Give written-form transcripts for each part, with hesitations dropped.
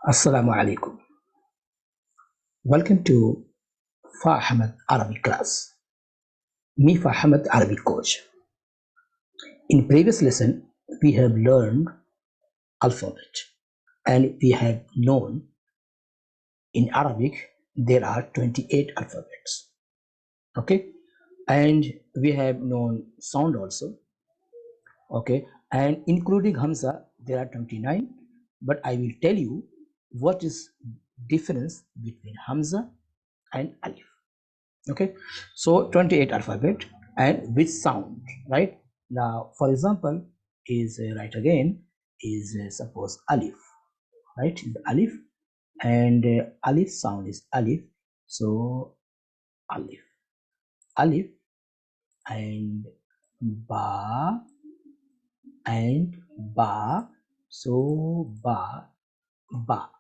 Assalamu alaikum. Welcome to Fa Ahmad Arabic class. Me Fa Ahmad Arabic coach. In previous lesson, we have learned alphabet and we have known in Arabic there are 28 alphabets. Okay, and we have known sound also. Okay, and including Hamza there are 29. But I will tell you what is difference between Hamza and Alif. Okay, so 28 alphabet and with sound, right? Now for example is right again is suppose Alif, right? Is Alif, and Alif sound is Alif, so Alif, Alif, and Ba, and Ba, so Ba, Ba,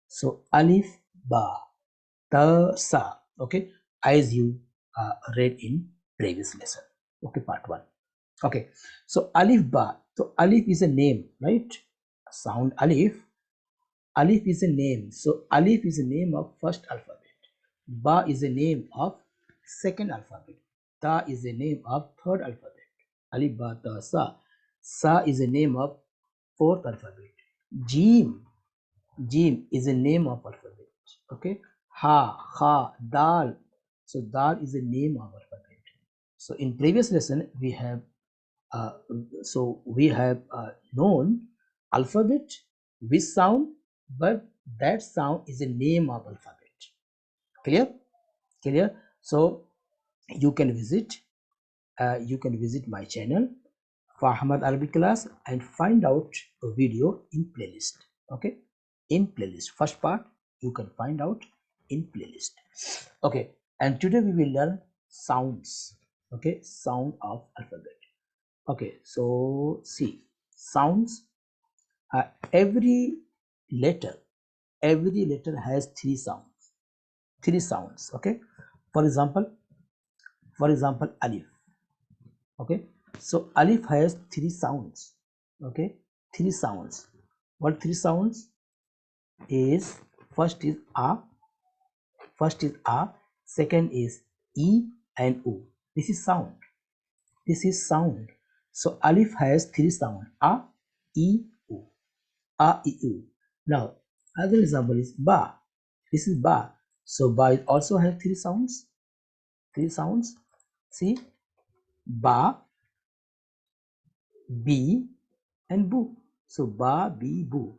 so Alif, Ba, Ta, Sa. Okay, as you read in previous lesson. Okay, part 1. Okay, so Alif, Ba. So Alif is a name, right? Sound Alif. Alif is a name. So Alif is a name of first alphabet. Ba is a name of second alphabet. Ta is a name of third alphabet. Alif, Ba, Ta, Sa. Sa is a name of fourth alphabet. Jim. Jim is a name of alphabet. Okay. Ha, Ha, Dal. So Dal is a name of alphabet. So in previous lesson we have known alphabet with sound, but that sound is a name of alphabet. Clear? Clear? So you can visit my channel for Ahmad Arabic class and find out a video in playlist. Okay, in playlist. First part you can find out in playlist. Okay, and today we will learn sounds. Okay, sound of alphabet. Okay, so see, sounds. Every letter has three sounds. Three sounds. Okay, for example, Alif. Okay, so Alif has three sounds. Okay, three sounds. What three sounds is? First is A. Second is E and U. This is sound. This is sound. So Alif has three sound: A, E, U. A, E, U. Now, other example is Ba. This is Ba. So Ba also has three sounds. Three sounds. See, Ba, B, and Bu. So Ba, B, Bu.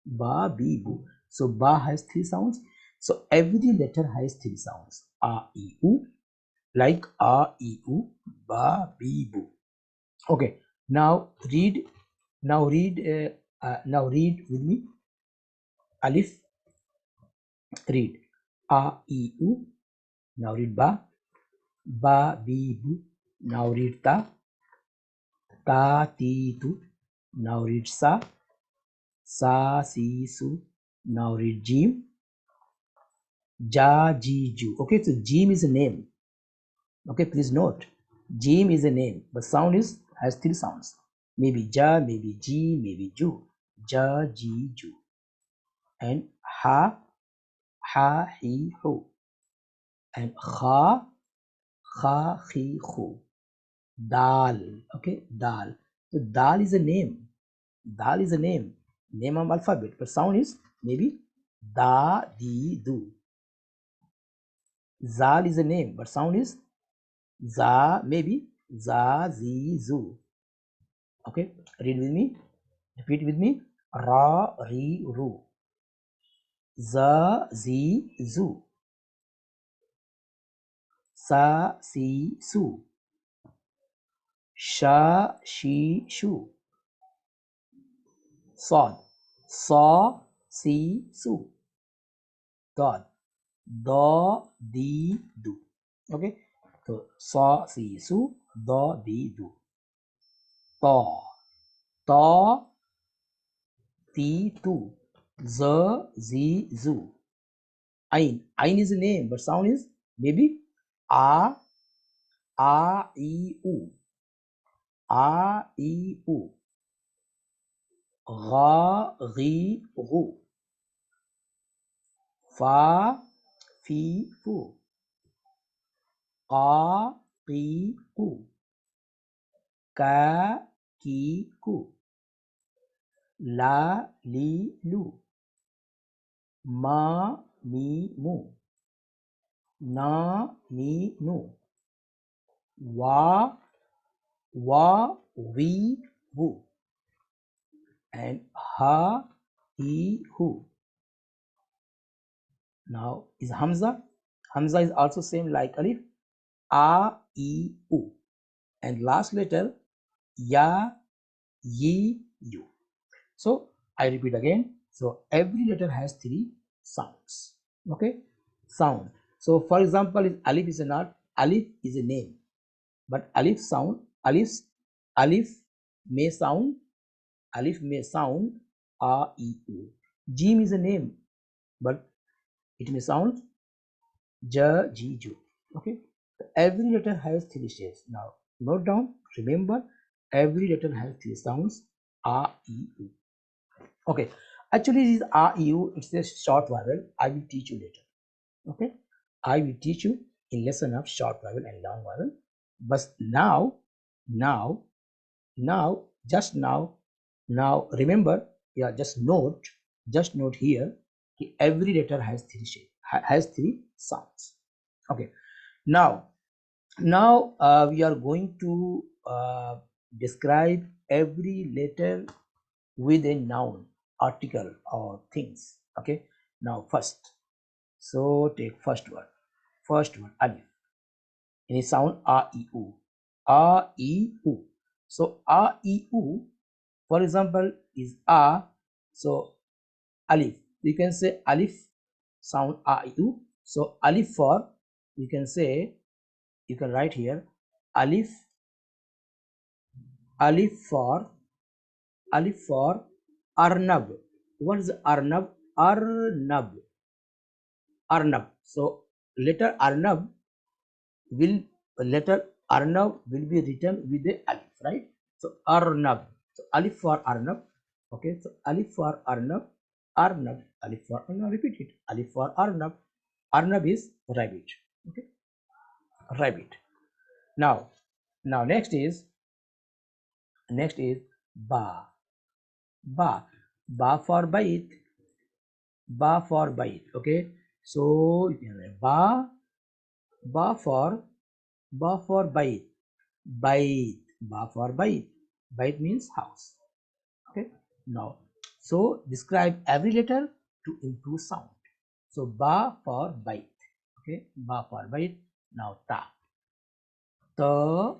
Ba, B, Bu. So Ba has three sounds. So every letter has three sounds. A, E, U. Like A, E, U. Ba, B, Bu. Okay. Now read. Now read with me. Alif. Read A, E, U. Now read Ba. Ba, Bi, Bu. Now read Ta. Ta, Ti, Tu. Now read Sa. Sa, Si, Su. Now read Jim. Ja, Ji, Ju. Okay, so Jim is a name. Okay, please note. Jim is a name, but sound has three sounds. Maybe Ja, maybe Ji, maybe Ju. Ja, Ji, Ju. And Ha, Ha, Hi, Hu. And Kha, Kha, Khi, Khu. Dal. Okay, Dal. So Dal is a name. Dal is a name. Name of alphabet. But sound is maybe Da, Di, Du. Zal is a name, but sound is Za, maybe Za, Zi, Zu. Okay, read with me. Repeat with me. Ra, Ri, Ru. Za, Zi, Zu. Sa, Si, Su. Sha, Shi, Shu. Sod. Sa, Si, Su. God. Do, Di, Du. Okay, so Sa, Si, Su. Do, Di, Du. To. To, Ti, Tu. Z, Zi, Zu. Ain. Ain is a name, but sound is maybe A, I, U. A, I, U. Gha, ghi, gu. Fa, fi, fu. Qa, qi, ku. Ka, ki, ku. La, li, lu. Ma, mi, mu. Na, ni, nu. Wa, we, wu. And ha, he, hu. Now is Hamza. Hamza is also same like Alif. A, I, U. And last letter Ya, Yi, U. So I repeat again. So every letter has three sounds. Okay, sound. So for example, if Alif is not, Alif is a name, but Alif sound, Alif may sound, Alif may sound A, I, U. Jim is a name, but it may sound Ja, Ji, Ju. Okay, every letter has three shapes. Now note down, remember, every letter has three sounds: A, I, U. Okay, actually this A, I, U, it's a short vowel. I will teach you later. Okay, I will teach you in lesson of short vowel and long vowel. But now, just now remember, yeah, just note here, every letter has three shape, has three sounds. Okay, now we are going to describe every letter with a noun, article, or things. Okay, now first, so take first word Alif. In a sound A, I, U. A, I, U. So A, I, U, for example, is A. So Alif, you can say Alif sound A, I, U. So Alif for, you can say, you can write here Alif for Arnab. What is Arnab? Arnab. So letter Arnab will be written with the Alif, right? So Arnab. So Alif for Arnab. Okay. So Alif for Arnab. Alif for Arnab. Repeat it. Alif for Arnab. Arnab is rabbit. Okay. Rabbit. Now next is Ba. Ba for bait. Okay. So Ba for bait. Ba for bait. Bait means house. Okay. Now, so describe every letter to improve sound. So Ba for bait. Okay. Ba for bait. Now Ta. Ta.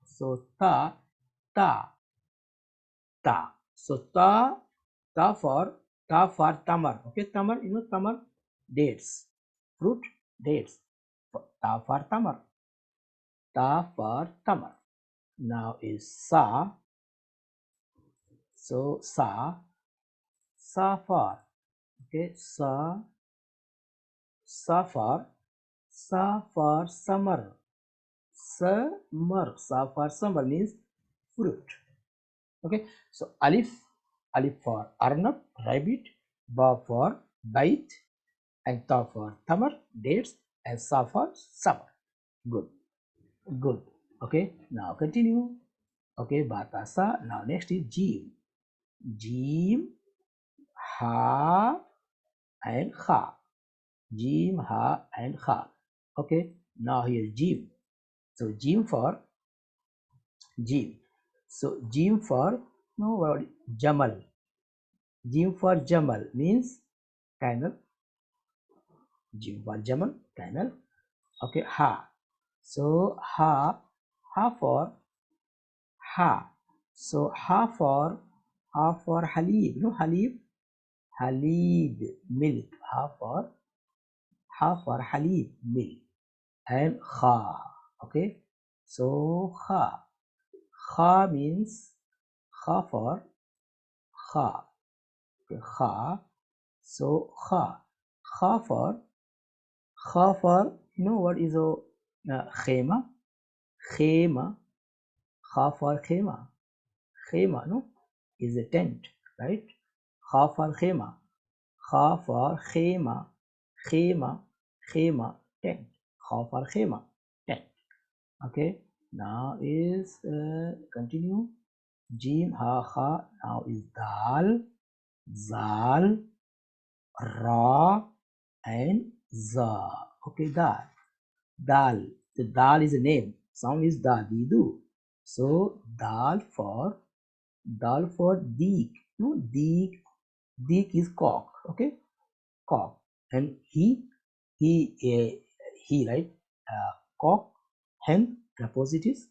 So ta. So ta for tamar. Okay, tamar, tamar, dates, fruit, dates. Ta for tamar. Now is Sa. So Sa for, okay, Sa for summer. Sa for summer means fruit. Okay, so Alif for Arnab, rabbit. Ba for bait, and Ta for tamar, dates, and Sa for summer. Good. Okay, now continue. Okay, Batasa. Now next is Jim, Ha, and Kha. Jim, Ha, and Kha. Okay, now here Jim. So Jim for Jim. So Jim for Jamal. Jim for Jamal means camel. Jim for Jamal, camel. Okay, Ha. So Ha for Ha. So Ha for Halib. Halib, milk. Ha for Halib, milk. And Kha. Okay. So Kha means Kha for Kha. Okay, Kha. So Kha for what is khema? Kha for khema. Khema, no, is a tent, right? Kha for khema. Kha for khema. Khema, khema, tent. Kha for khema, tent. Okay, now is continue. Jim ha kha, now is dal, zal, ra, and za. Okay, dal. Dal. The dal is a name. Sound is da, didu. So dal for deek. No, deek. Deek is cock. Okay, cock. And he, right? Cock. Hen. Preposition is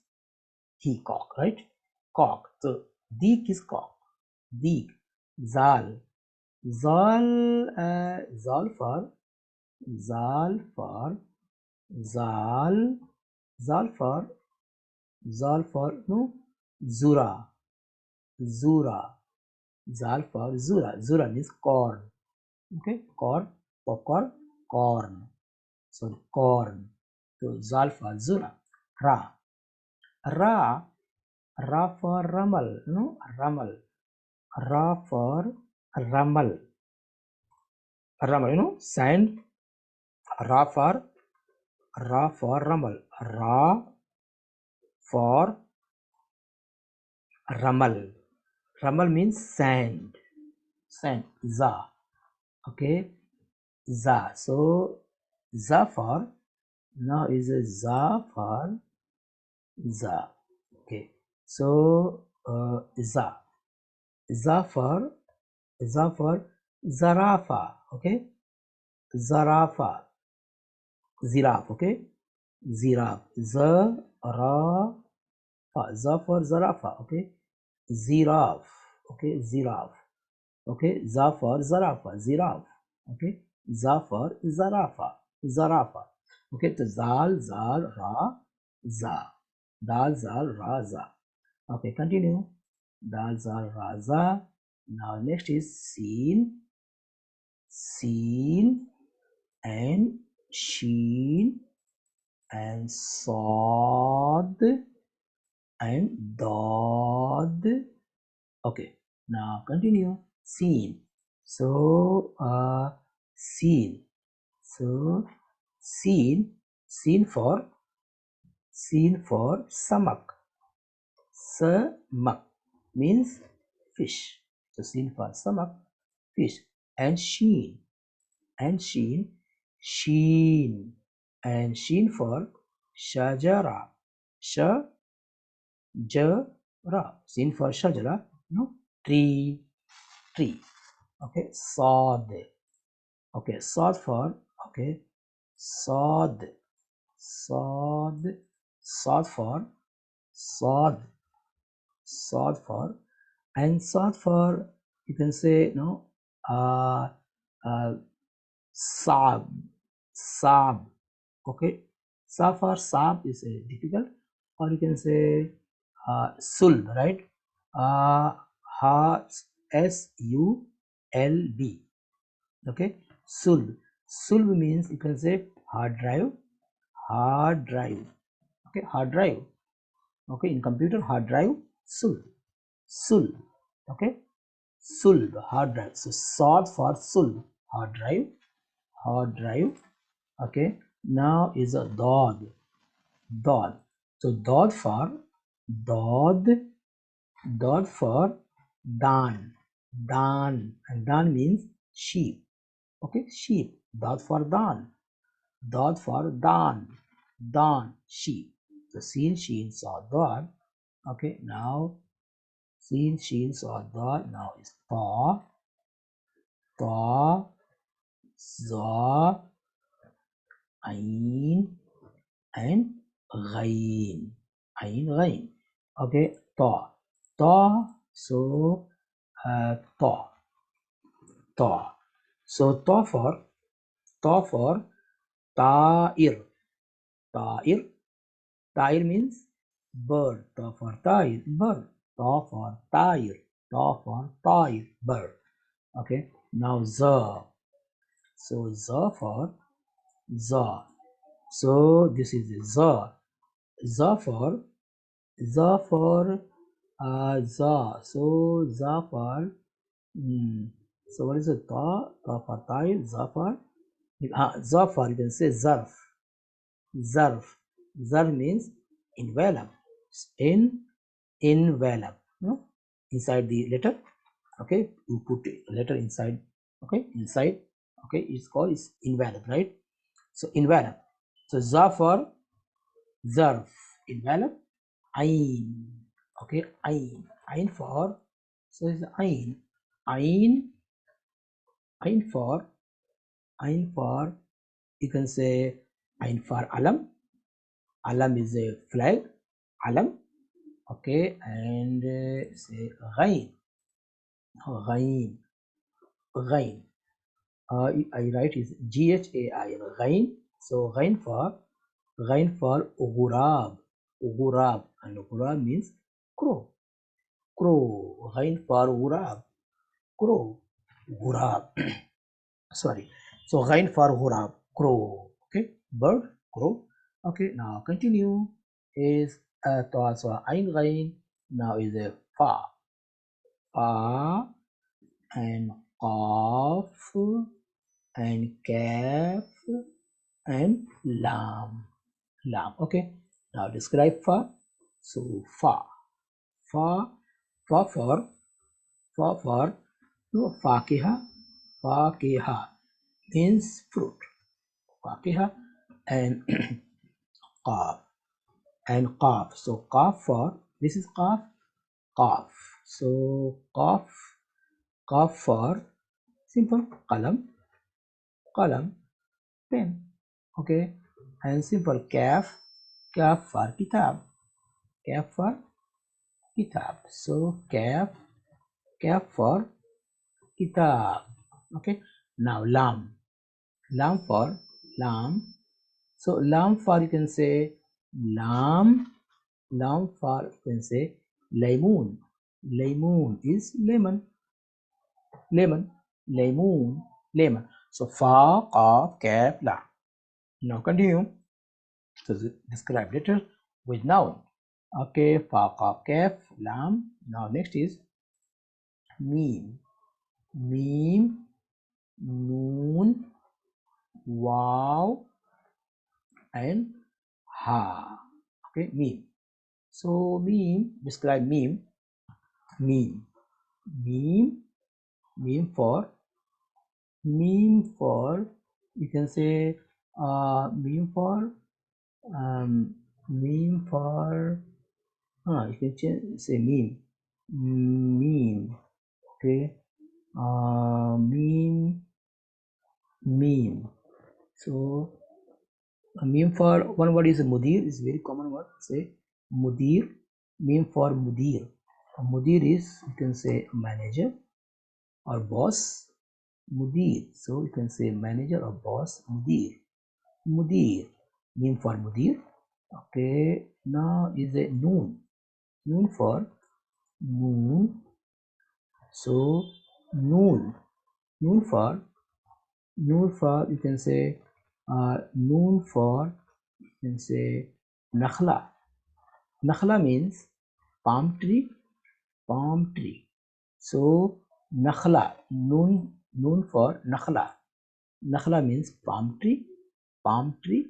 he, cock, right? Cock. So deek is cock. Deek. Zal. Zal. Zal for zal for zal. Zal for no, zura. Zura. Zal for zura. Zura means corn. Okay, corn, popcorn, corn. So corn. So zal for zura. Ra. Ra. Ra for ramal. No, ramal. Ra for ramal. Ramal, you know, sand. Ra for ramal. Ra for ramal. Ramal means sand. Sand. Za. Okay, za. So za for, now is a za for za. Okay, so za. Za for zarafa. Okay, zarafa. Ziraf. Okay, ziraf. Zarafa. Za for zarafa. Okay, ziraf. Okay, ziraf. Okay, za for zarafa. Ziraf. Okay, za for zarafa. Zarafa. Okay, so zal, zal, ra, za. Dal, zal, ra, za. Okay, continue. Dal, zal, ra, za. Now next is sin, sin, and sheen, and sod, and dod. Okay, now continue. Sin. So sin. So sin for samak. Samak means fish. So sin for samak, fish. And sheen. Sheen. And sheen for shajara. Shajara. Sheen for shajara, no, tree. Okay, sod. Okay, sod for, okay, sod for sod. Sod for, and sod for, you can say, no, uh sab. Okay, sab for sab is difficult, or you can say sulb, right? Ha, sulb. Okay, sulb means, you can say hard drive. Okay, hard drive. Okay, in computer, hard drive. Sulb. Okay, sulb, hard drive. So sod for sulb, hard drive. Okay, now is a dod. So dod for dan. And dan means sheep. Okay, sheep. Dod for dan. Sheep. So sin, sheen, saw, dod. Okay, now sin, sheen, saw, dod. Now is ta, za, ain, and ghain. Okay, ta. So ta. So ta for ta'ir. Ta'ir means bird. Ta for ta'ir, bird. Ta for ta'ir. Bird. Okay, now za. So za for za. So this is za. Za for za for za. So za for so what is it? Ta for tail, za for Zafar, you can say zarf. Zarf. Zarf means envelope. Envelope. No? Inside the letter. Okay. You put a letter inside. Okay. Inside. Okay. It's called is envelope, right? So envelope. So Zafar, zarf. Envelope. Ain. Okay. Ain. Ain for. So it's ain. Ain. Ain for. Ain for. You can say ain for alam. Alam is a flag, alam, okay, and say ghain, ghain, ghain. I write is ghain, ghain. So ghain for ghurab, ghurab, and ghurab means crow, crow. Ghain for ghurab, crow, ghurab. Sorry. So ghain for ghurab, crow. Okay, bird, crow. Okay, now continue. Is so ain ghain. Now is a fa, fa and qaf and kaf and lam, lam. Okay, now describe fa. So fa, fa, fa for no fakiha, fakiha means fruit, fakiha, and qaf and qaf. So qaf for this is qaf, qaf. So qaf for simple qalam, qalam, pen. Okay, and simple kaf, kaf for kitab, kaf for kitab. So kaf for kitab. Okay, now lam, lam for lam. So lam for you can say lam, lam for you can say laymoon. Laymoon is lemon, lemon, laymoon, lemon. So fa, qaf, kaf, lam. Now continue to describe letter with noun. Okay, fa, qaf, kaf, lam. Now next is meme, meme, noon, wow, and ha. Okay, meme. So meme, describe meme, meme, meme, meme for you can say meme for meme for you can say meme, meme. Okay, meme. So a meme for one word is mudir, is very common word. Say mudir, meme for mudir. A mudir is you can say manager or boss. Mudir, so you can say manager or boss. Mudir, mudir, meme for mudir. Okay, now is a noon, noon for noon. So noon, noon for you can say noon for you can say nakhla. Nakhla means palm tree, palm tree. So nakhla, noon for nakhla. Nakhla means palm tree, palm tree.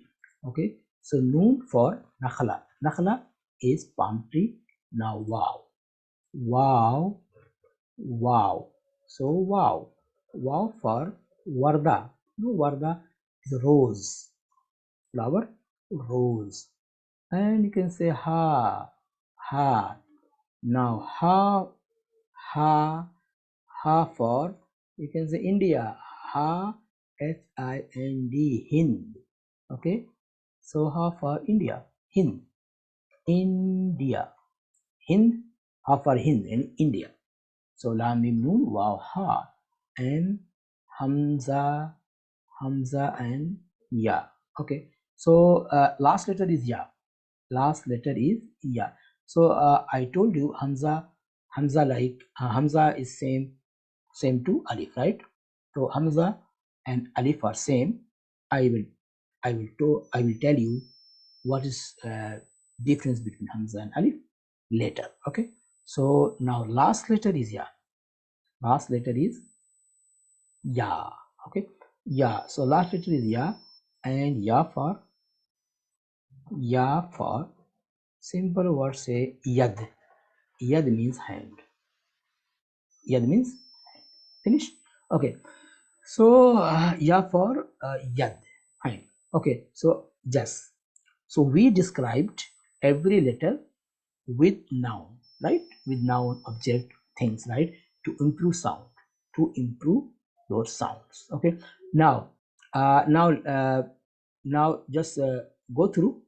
Okay, so noon for nakhla. Nakhla is palm tree. Now wow, wow, wow. So wow, wow for Varda. No, Varda is rose, flower, rose. And you can say ha, ha. Now ha for you can say India, ha, Hind, Hind. Okay, so ha for India, Hind, India, Hind, ha for Hind in India. So lam mim noon wow ha and hamza, hamza and ya. Okay, so last letter is ya, last letter is ya. So I told you hamza, hamza like hamza is same to alif, right? So hamza and alif are same. I will tell you what is difference between hamza and alif. letter. Okay, so now last letter is ya. Last letter is ya. Okay, ya. So last letter is ya, and ya for simple word say yad. Yad means hand. Yad means finish. Okay, so ya for yad, hand. Okay, so just, so we described every letter with noun, right? With noun, object, things, right? To improve sound, to improve your sounds. Okay, now now just go through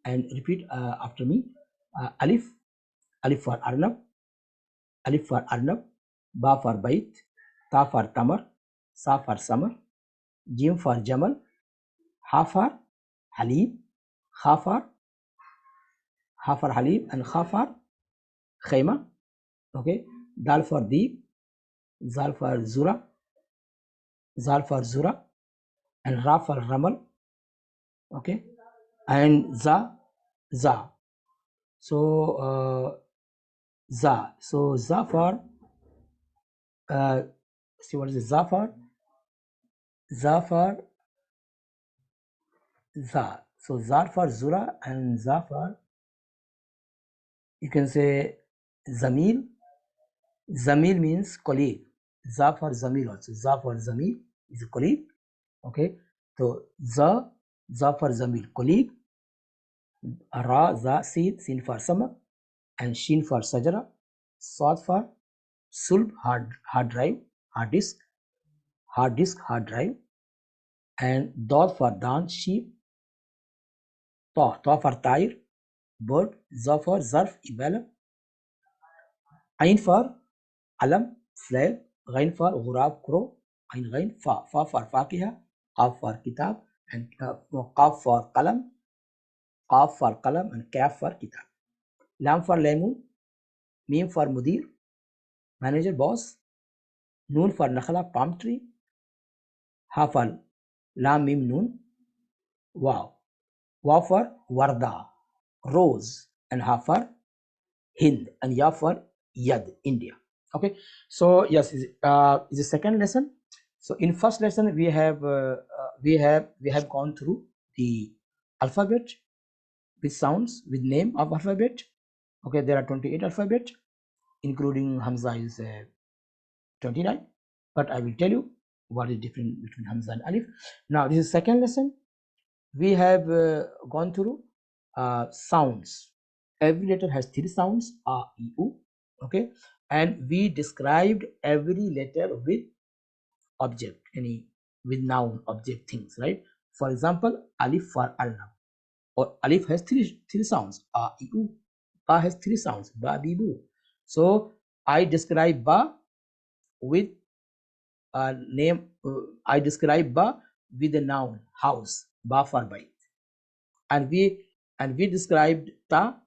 and repeat after me. Alif, alif for arnab, alif for arnab, ba for bait, ta for tamar, sa for samar, jim for jamal, ha for halim, ha for halim, and kha for khayma. Okay, dal for deep, zal for zura, zal for zura, and ra for ramal. Okay, and za. So za, so za for see what is it? Za for za. So za for zura, and za for, you can say, zamil. Zamil means colleague. Za for zamil also. Za for zamil is a colleague. Okay, so za for zamil, colleague. Ra, za, sin for summer, and shin for sajara. Sad for sulb, hard drive, hard disk, hard drive, and dot for dan, sheep. Ta for tire, bird. Za for zarf, envelope. Ain for alam, flag. Ghain for ghurab, crow. Ain ghain, fa for fakiha, qaf for kitab, and qaf for qalam, and kaf for kitab. Lam for lemon, mim for mudir, manager, boss. Noon for nakhla, palm tree. Ha for lam mim noon, wow. Wa for warda, rose, and ha for hind, and ya for yad, India. Okay, so yes, is the second lesson. So in first lesson we have gone through the alphabet with sounds, with name of alphabet. Okay, there are 28 alphabet, including Hamza is 29, but I will tell you what is different between Hamza and Alif. Now this is second lesson. We have gone through sounds. Every letter has 3 sounds, a, e, u. Okay, and we described every letter with object, with noun, object, things, right? For example, Alif for Arnab, or Alif has three sounds, a, e, u. Ba has 3 sounds, ba, bi, bu. So I describe ba with a name. I describe ba with a noun, house, ba for bite, and we described ta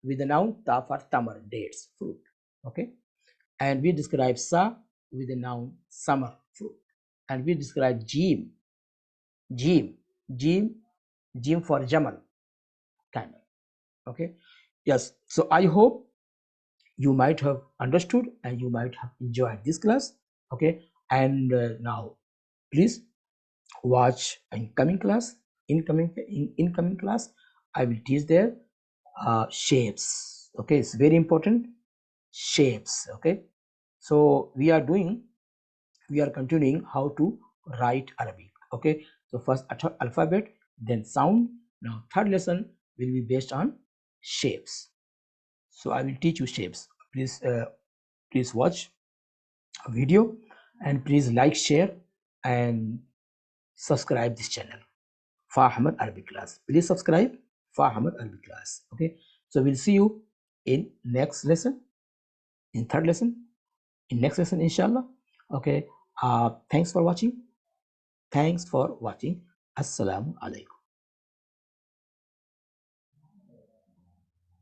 with the noun, ta for tamar, dates, fruit. Okay, and we describe sa with the noun, summer, fruit, and we describe jim jim jim jim for jamal, camel. Okay, yes, so I hope you might have understood and you might have enjoyed this class. Okay, and now please watch incoming class. Incoming class, I will teach there shapes. Okay, it's very important, shapes. Okay, so we are continuing how to write Arabic. Okay, so first alphabet, then sound. Now third lesson will be based on shapes. So I will teach you shapes. Please watch a video, and please like, share, and subscribe this channel, Fa Ahmad Arabic class. Please subscribe Fa Ahmad Arabic class. Okay, so we'll see you in next lesson, in third lesson, in next lesson, inshallah. Okay, thanks for watching. Assalamu alaikum.